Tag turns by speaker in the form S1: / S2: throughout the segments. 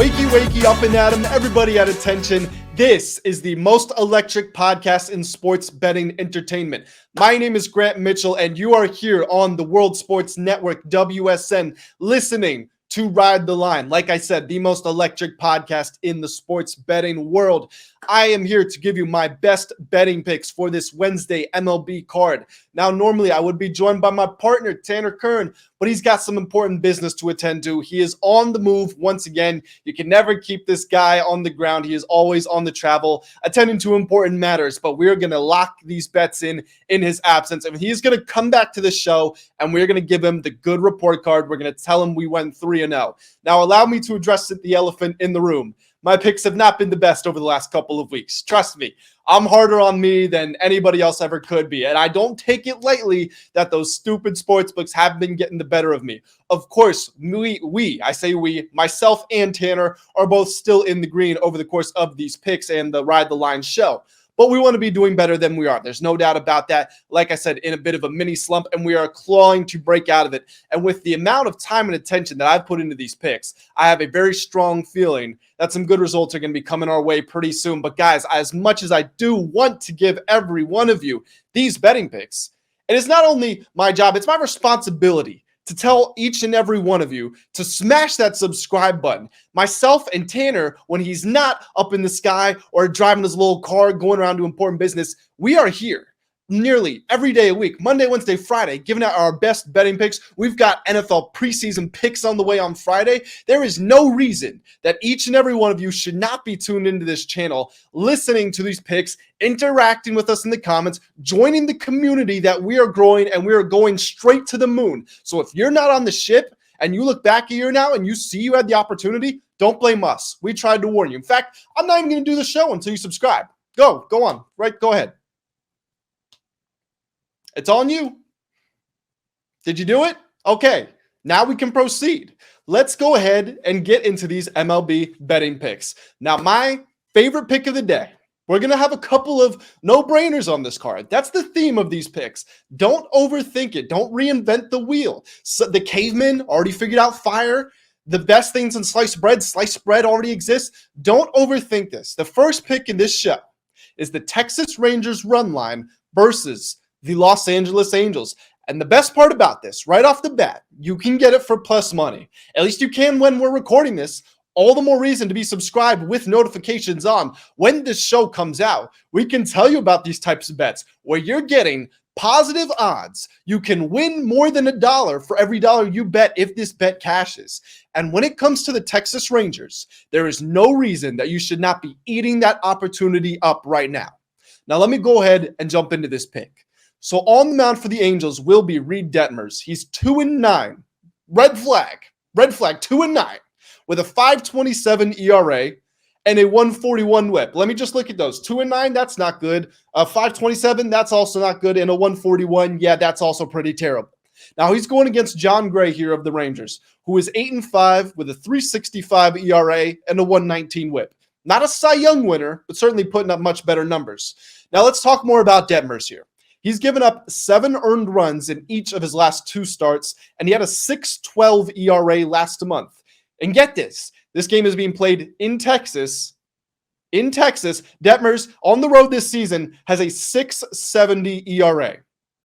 S1: Wakey, wakey, up and at 'em, everybody at attention. This is the most electric podcast in sports betting entertainment. My name is Grant Mitchell, and you are here on the World Sports Network, WSN, listening to Ride the Line. Like I said, the most electric podcast in the sports betting world. I am here to give you my best betting picks for this Wednesday MLB card. Now, normally I would be joined by my partner, Tanner Kern, but he's got some important business to attend to. He is on the move once again. You can never keep this guy on the ground. He is always on the travel, attending to important matters, but we're going to lock these bets in his absence. And he's going to come back to the show, and we're going to give him the good report card. We're going to tell him we went 3-0. Now, allow me to address the elephant in the room. My picks have not been the best over the last couple of weeks. Trust me, I'm harder on me than anybody else ever could be. And I don't take it lightly that those stupid sports books have been getting the better of me. Of course, we, myself and Tanner, are both still in the green over the course of these picks and the Ride the Line show. But we want to be doing better than we are. There's no doubt about that. Like I said, in a bit of a mini slump, and we are clawing to break out of it. And with the amount of time and attention that I've put into these picks, I have a very strong feeling that some good results are going to be coming our way pretty soon. But guys, as much as I do want to give every one of you these betting picks, it is not only my job, it's my responsibility to tell each and every one of you to smash that subscribe button. Myself and Tanner, when he's not up in the sky or driving his little car going around to important business, we are here nearly every day a week, Monday, Wednesday, Friday, giving out our best betting picks. We've got NFL preseason picks on the way on Friday. There is no reason that each and every one of you should not be tuned into this channel, listening to these picks, interacting with us in the comments, joining the community that we are growing, and we are going straight to the moon. So if you're not on the ship and you look back a year now and you see you had the opportunity, don't blame us. We tried to warn you. In fact, I'm not even going to do the show until you subscribe. Go on. Right, go ahead. It's on you. Did you do it? Okay, now we can proceed. Let's go ahead and get into these MLB betting picks. Now, my favorite pick of the day, we're going to have a couple of no-brainers on this card. That's the theme of these picks. Don't overthink it. Don't reinvent the wheel. So the cavemen already figured out fire. The best things in sliced bread already exists. Don't overthink this. The first pick in this show is the Texas Rangers run line versus the Los Angeles Angels. And the best part about this, right off the bat, you can get it for plus money. At least you can when we're recording this. All the more reason to be subscribed with notifications on. When this show comes out, we can tell you about these types of bets where you're getting positive odds. You can win more than $1 for every dollar you bet if this bet cashes. And when it comes to the Texas Rangers, there is no reason that you should not be eating that opportunity up right now. Now, let me go ahead and jump into this pick. So on the mound for the Angels will be Reed Detmers. He's 2-9. Red flag, 2-9 with a 5.27 ERA and a 141 whip. Let me just look at those. 2-9, that's not good. 5.27, that's also not good. And a 141, yeah, that's also pretty terrible. Now he's going against John Gray here of the Rangers, who is 8-5 with a 3.65 ERA and a 119 whip. Not a Cy Young winner, but certainly putting up much better numbers. Now let's talk more about Detmers here. He's given up 7 earned runs in each of his last 2 starts, and he had a 6.12 ERA last month. And get this game is being played in Texas. In Texas, Detmers on the road this season has a 6.70 ERA.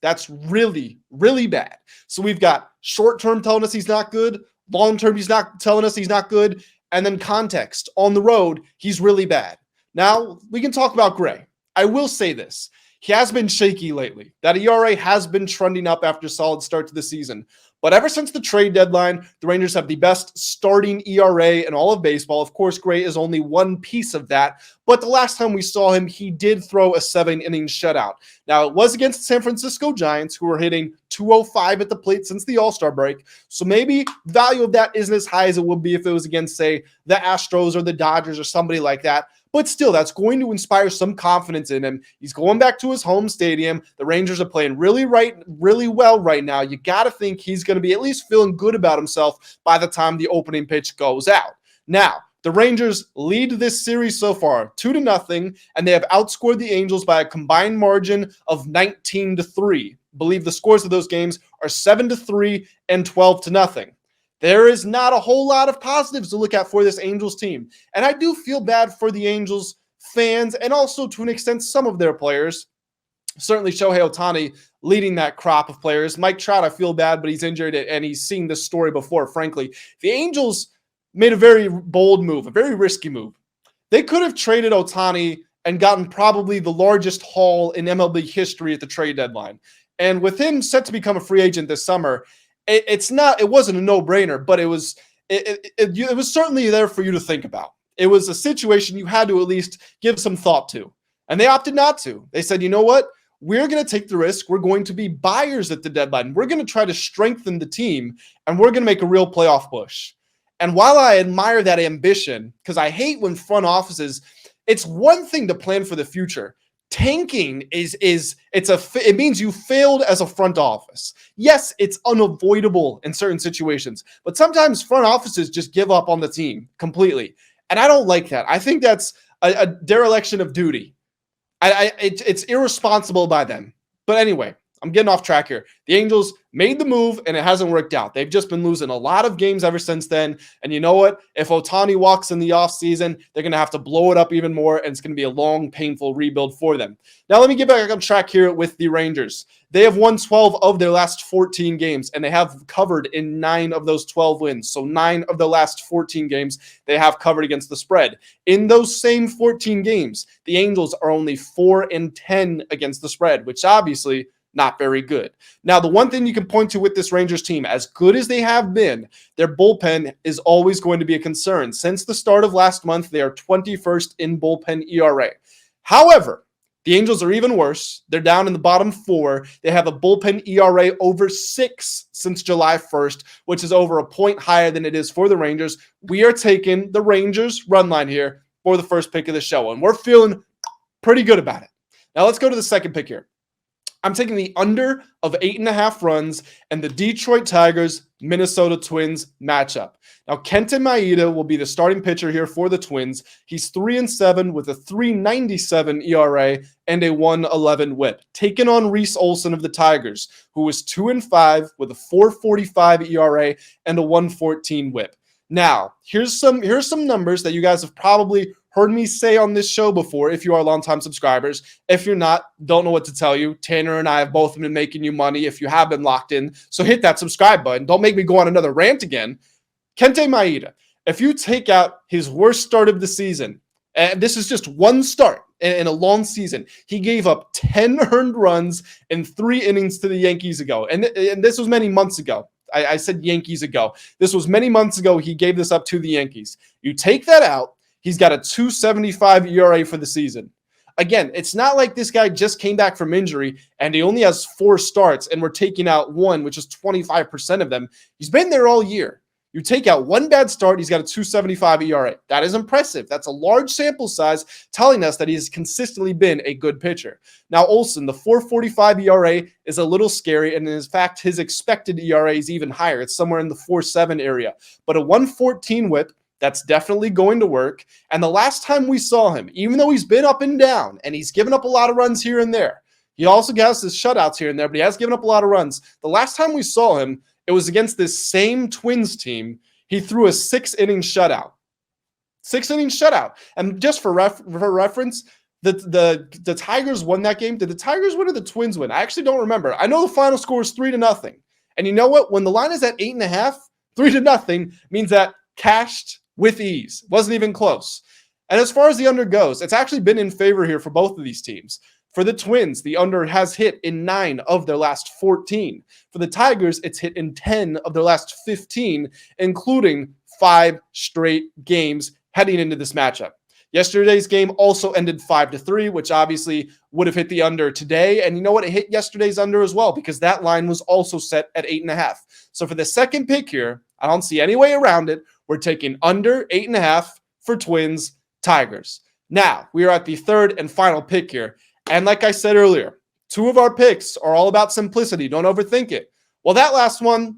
S1: That's really, really bad. So we've got short-term telling us he's not good, long-term he's not telling us he's not good, and then context. On the road, he's really bad. Now, we can talk about Gray. I will say this. He has been shaky lately. That ERA has been trending up after a solid start to the season. But ever since the trade deadline, the Rangers have the best starting ERA in all of baseball. Of course, Gray is only one piece of that. But the last time we saw him, he did throw a 7-inning shutout. Now, it was against the San Francisco Giants, who were hitting 205 at the plate since the All-Star break. So maybe the value of that isn't as high as it would be if it was against, say, the Astros or the Dodgers or somebody like that. But still, that's going to inspire some confidence in him. He's going back to his home stadium. The Rangers are playing really well right now. You got to think he's going to be at least feeling good about himself by the time the opening pitch goes out. Now, the Rangers lead this series so far 2-0, and they have outscored the Angels by a combined margin of 19-3. I believe the scores of those games are 7-3 and 12-0. There is not a whole lot of positives to look at for this Angels team. And I do feel bad for the Angels fans and also to an extent some of their players. Certainly Shohei Ohtani leading that crop of players. Mike Trout, I feel bad, but he's injured and he's seen this story before, frankly. The Angels made a very bold move, a very risky move. They could have traded Ohtani and gotten probably the largest haul in MLB history at the trade deadline. And with him set to become a free agent this summer, it wasn't a no-brainer, but it was certainly there for you to think about. It was a situation you had to at least give some thought to. And they opted not to. They said, you know what? We're going to take the risk. We're going to be buyers at the deadline. We're going to try to strengthen the team, and we're going to make a real playoff push. And while I admire that ambition, because I hate when front offices, it's one thing to plan for the future. Tanking it means you failed as a front office. Yes, it's unavoidable in certain situations, but sometimes front offices just give up on the team completely. And I don't like that. I think that's a dereliction of duty. It's irresponsible by them. But anyway, I'm getting off track here. The Angels made the move, and it hasn't worked out. They've just been losing a lot of games ever since then. And you know what? If Ohtani walks in the offseason, they're going to have to blow it up even more, and it's going to be a long, painful rebuild for them. Now, let me get back on track here with the Rangers. They have won 12 of their last 14 games, and they have covered in 9 of those 12 wins. So 9 of the last 14 games they have covered against the spread. In those same 14 games, the Angels are only 4-10 against the spread, which obviously not very good. Now, the one thing you can point to with this Rangers team, as good as they have been, their bullpen is always going to be a concern. Since the start of last month, they are 21st in bullpen ERA. However, the Angels are even worse. They're down in the bottom 4. They have a bullpen ERA over 6 since July 1st, which is over a point higher than it is for the Rangers. We are taking the Rangers run line here for the first pick of the show, and we're feeling pretty good about it. Now, let's go to the second pick here. I'm taking the under of 8.5 runs and the Detroit Tigers Minnesota Twins matchup. Now, Kenta Maeda will be the starting pitcher here for the Twins. He's 3-7 with a 3.97 ERA and a 1.11 WHIP, taking on Reese Olson of the Tigers, who was 2-5 with a 4.45 ERA and a 1.14 WHIP. Now, here's some numbers that you guys have probably heard me say on this show before if you are longtime subscribers. If you're not, don't know what to tell you. Tanner and I have both been making you money if you have been locked in. So hit that subscribe button. Don't make me go on another rant again. Kenta Maeda, if you take out his worst start of the season, and this is just one start in a long season, he gave up 10 earned runs in 3 innings to the Yankees ago. And this was many months ago. I said Yankees ago. This was many months ago. He gave this up to the Yankees. You take that out, he's got a 2.75 ERA for the season. Again, it's not like this guy just came back from injury and he only has 4 starts and we're taking out 1, which is 25% of them. He's been there all year. You take out 1 bad start, he's got a 2.75 ERA. That is impressive. That's a large sample size telling us that he has consistently been a good pitcher. Now, Olson, the 4.45 ERA is a little scary, and in fact, his expected ERA is even higher. It's somewhere in the 4.7 area. But a 1.14 WHIP, that's definitely going to work. And the last time we saw him, even though he's been up and down, and he's given up a lot of runs here and there, he also has his shutouts here and there, but he has given up a lot of runs. The last time we saw him, it was against this same Twins team. He threw a 6-inning shutout. 6-inning shutout. And just for reference, the Tigers won that game. Did the Tigers win or the Twins win? I actually don't remember. I know the final score is 3-0. And you know what? When the line is at 8.5, 3-0 means that cashed with ease. Wasn't even close. And as far as the under goes, it's actually been in favor here for both of these teams. For the Twins, the under has hit in 9 of their last 14. For the Tigers, it's hit in 10 of their last 15, including 5 straight games heading into this matchup. Yesterday's game also ended 5-3, which obviously would have hit the under today. And you know what? It hit yesterday's under as well because that line was also set at 8.5. So for the second pick here, I don't see any way around it. We're taking under 8.5 for Twins, Tigers. Now, we are at the third and final pick here. And like I said earlier, 2 of our picks are all about simplicity. Don't overthink it. Well, that last one,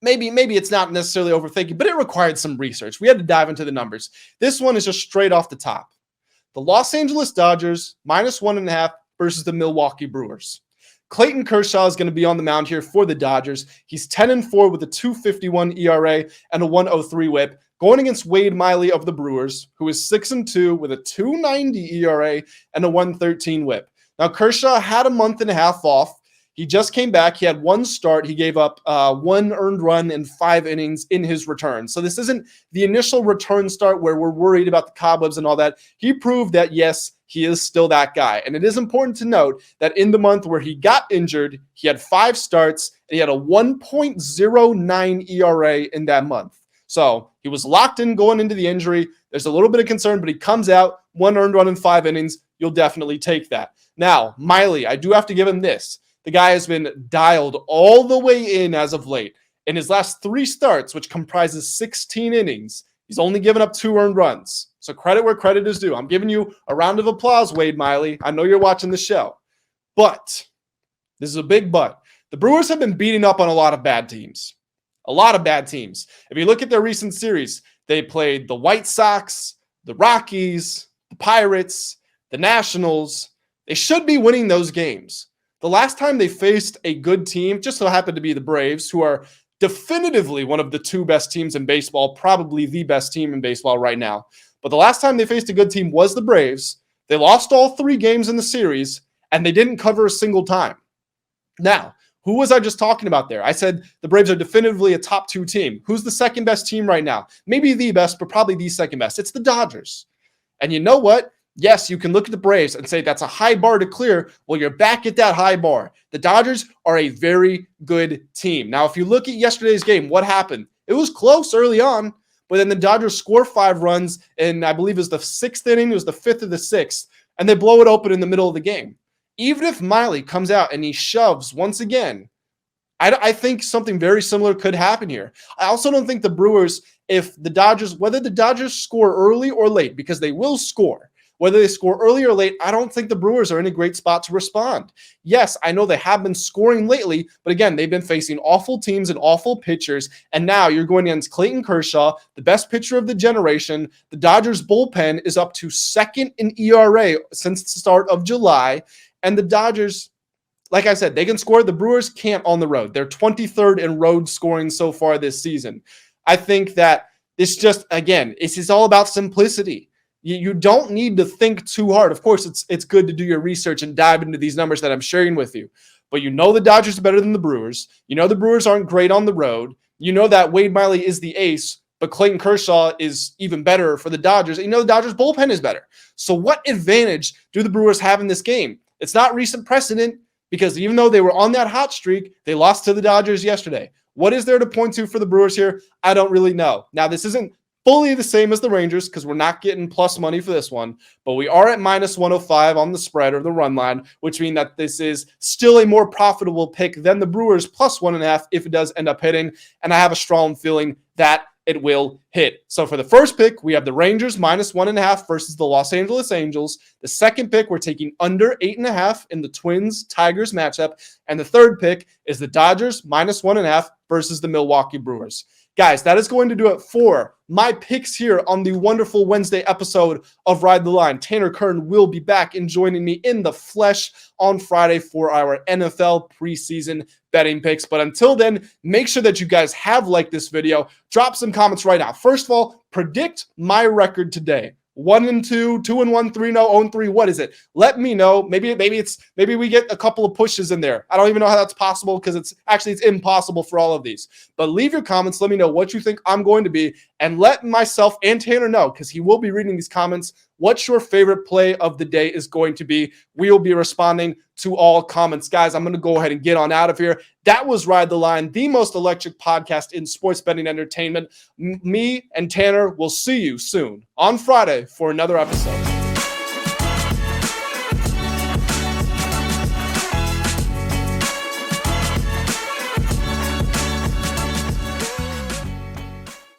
S1: maybe it's not necessarily overthinking, but it required some research. We had to dive into the numbers. This one is just straight off the top. The Los Angeles Dodgers, -1.5 versus the Milwaukee Brewers. Clayton Kershaw is going to be on the mound here for the Dodgers. He's 10-4 with a 2.51 ERA and a 1.03 WHIP, going against Wade Miley of the Brewers, who is 6-2 with a 2.90 ERA and a 1.13 WHIP. Now, Kershaw had a month and a half off. He just came back. He had one start. He gave up 1 earned run in 5 innings in his return. So this isn't the initial return start where we're worried about the cobwebs and all that. He proved that, yes, he is still that guy. And it is important to note that in the month where he got injured, he had 5 starts and he had a 1.09 ERA in that month. So he was locked in going into the injury. There's a little bit of concern, but he comes out, 1 earned run in 5 innings. You'll definitely take that. Now, Miley, I do have to give him this. The guy has been dialed all the way in as of late. In his last 3 starts, which comprises 16 innings, he's only given up 2 earned runs. So credit where credit is due. I'm giving you a round of applause, Wade Miley. I know you're watching the show. But, this is a big but, the Brewers have been beating up on a lot of bad teams. A lot of bad teams. If you look at their recent series, they played the White Sox, the Rockies, the Pirates, the Nationals. They should be winning those games. The last time they faced a good team, just so happened to be the Braves, who are definitively one of the 2 best teams in baseball, probably the best team in baseball right now. But the last time they faced a good team was the Braves. They lost all 3 games in the series, and they didn't cover a single time. Now, who was I just talking about there? I said the Braves are definitively a top 2 team. Who's the second best team right now? Maybe the best, but probably the second best. It's the Dodgers. And you know what? Yes, you can look at the Braves and say that's a high bar to clear. Well, you're back at that high bar. The Dodgers are a very good team. Now, if you look at yesterday's game, what happened? It was close early on, but then the Dodgers score 5 runs, and I believe it was the 6th inning. It was the 5th or the 6th, and they blow it open in the middle of the game. Even if Miley comes out and he shoves once again, I think something very similar could happen here. I also don't think the Brewers, whether the Dodgers score early or late, because they will score, whether they score early or late, I don't think the Brewers are in a great spot to respond. Yes, I know they have been scoring lately, but again, they've been facing awful teams and awful pitchers, and now you're going against Clayton Kershaw, the best pitcher of the generation. The Dodgers bullpen is up to 2nd in ERA since the start of July, and the Dodgers, like I said, they can score. The Brewers can't on the road. They're 23rd in road scoring so far this season. I think that it's just, again, it's just all about simplicity. You don't need to think too hard. Of course, it's good to do your research and dive into these numbers that I'm sharing with you. But you know the Dodgers are better than the Brewers. You know the Brewers aren't great on the road. You know that Wade Miley is the ace, but Clayton Kershaw is even better for the Dodgers. And you know the Dodgers bullpen is better. So what advantage do the Brewers have in this game? It's not recent precedent, because even though they were on that hot streak, they lost to the Dodgers yesterday. What is there to point to for the Brewers here? I don't really know. Now, this isn't fully the same as the Rangers because we're not getting plus money for this one, but we are at minus 105 on the spread or the run line, which means that this is still a more profitable pick than the Brewers plus 1.5 if it does end up hitting, and I have a strong feeling that it will hit. So for the first pick, we have the Rangers minus 1.5 versus the Los Angeles Angels. The second pick, we're taking under 8.5 in the Twins-Tigers matchup, and the third pick is the Dodgers minus 1.5 versus the Milwaukee Brewers. Guys, that is going to do it for my picks here on the wonderful Wednesday episode of Ride the Line. Tanner Kern will be back and joining me in the flesh on Friday for our NFL preseason betting picks. But until then, make sure that you guys have liked this video. Drop some comments right now. First of all, predict my record today. 1-2, 2-1, 3-0, 0-3. What is it? Let me know. Maybe we get a couple of pushes in there. I don't even know how that's possible because it's impossible for all of these. But leave your comments. Let me know what you think I'm going to be, and let myself and Tanner know, because he will be reading these comments, what your favorite play of the day is going to be. We will be responding to all comments. Guys, I'm going to go ahead and get on out of here. That was Ride the Line, the most electric podcast in sports betting entertainment. Me and Tanner will see you soon on Friday for another episode.